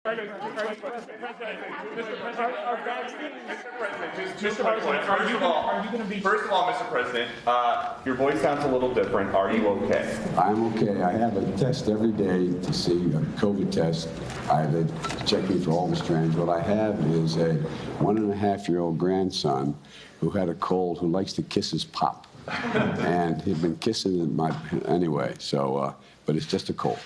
First of all, Mr. President, your voice sounds a little different. Are you okay? I'm okay. I have a test every day to see a COVID test. They check me for all the strands. What I have is a 1.5-year-old grandson who had a cold who likes to kiss his pop. And he'd been kissing my anyway, so, but it's just a cold.